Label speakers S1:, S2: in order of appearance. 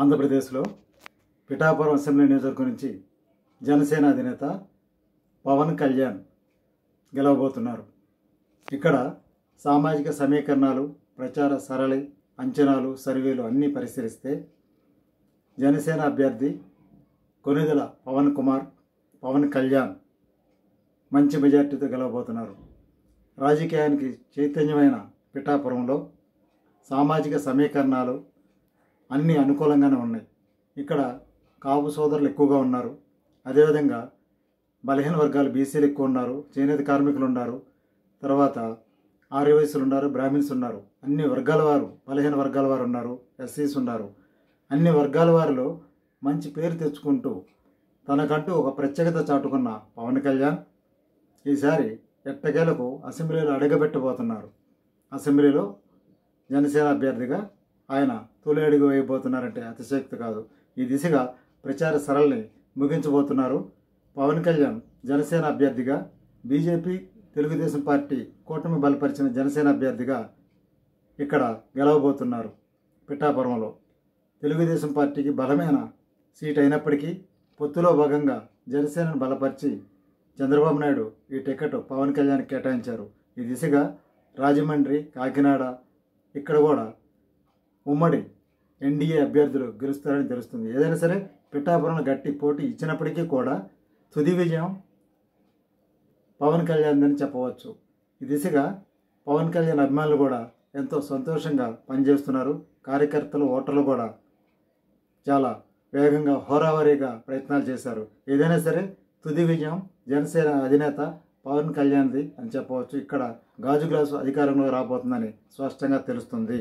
S1: ఆంధ్రప్రదేశ్లో పిఠాపురం అసెంబ్లీ నియోజకవర్గం నుంచి జనసేన అధినేత పవన్ కళ్యాణ్ గెలవబోతున్నారు. ఇక్కడ సామాజిక సమీకరణాలు, ప్రచార సరళి, అంచనాలు, సర్వేలు అన్నీ పరిశీలిస్తే జనసేన అభ్యర్థి కొణిదెల పవన్ కళ్యాణ్ మంచి మెజార్టీతో గెలవబోతున్నారు. రాజకీయానికి చైతన్యమైన పిఠాపురంలో సామాజిక సమీకరణాలు అన్నీ అనుకూలంగానే ఉన్నాయి. ఇక్కడ కాపు సోదరులు ఎక్కువగా ఉన్నారు. అదేవిధంగా బలహీన వర్గాలు బీసీలు ఎక్కువ ఉన్నారు, చేనేత కార్మికులు ఉన్నారు, తర్వాత ఆర్యవైశ్యులు ఉన్నారు, బ్రాహ్మిన్స్ ఉన్నారు. అన్ని వర్గాల వారు, బలహీన వర్గాల వారు ఉన్నారు, ఎస్సీస్ ఉన్నారు. అన్ని వర్గాల వారిలో మంచి పేరు తెచ్చుకుంటూ తనకంటూ ఒక ప్రత్యేకత చాటుకున్న పవన్ కళ్యాణ్ ఈసారి ఎట్టకేలకు అసెంబ్లీలో అడుగబెట్టబోతున్నారు. అసెంబ్లీలో జనసేన అభ్యర్థిగా ఆయన తొలి అడుగు వేయబోతున్నారంటే అతిశయోక్తి కాదు. ఈ దిశగా ప్రచార సరళిని ముగించబోతున్నారు. పవన్ కళ్యాణ్ జనసేన అభ్యర్థిగా, బీజేపీ తెలుగుదేశం పార్టీ కూటమి బలపరిచిన జనసేన అభ్యర్థిగా ఇక్కడ గెలవబోతున్నారు. పిఠాపురంలో తెలుగుదేశం పార్టీకి బలమైన సీట్ అయినప్పటికీ పొత్తులో భాగంగా జనసేనను బలపరిచి చంద్రబాబు నాయుడు ఈ టికెట్ పవన్ కళ్యాణ్ కేటాయించారు. ఈ దిశగా రాజమండ్రి, కాకినాడ ఇక్కడ కూడా ఉమ్మడి ఎన్డీఏ అభ్యర్థులు గెలుస్తారని తెలుస్తుంది. ఏదైనా సరే పిఠాపురంలో గట్టి పోటీ ఇచ్చినప్పటికీ కూడా తుది విజయం పవన్ కళ్యాణ్ అని చెప్పవచ్చు. ఈ దిశగా పవన్ కళ్యాణ్ అభిమానులు కూడా ఎంతో సంతోషంగా పనిచేస్తున్నారు. కార్యకర్తలు, ఓటర్లు కూడా చాలా వేగంగా, హోరావరీగా ప్రయత్నాలు చేశారు. ఏదైనా సరే తుది విజయం జనసేన అధినేత పవన్ కళ్యాణ్ది అని చెప్పవచ్చు. ఇక్కడ గాజు గ్లాసు అధికారంలో రాబోతుందని స్పష్టంగా తెలుస్తుంది.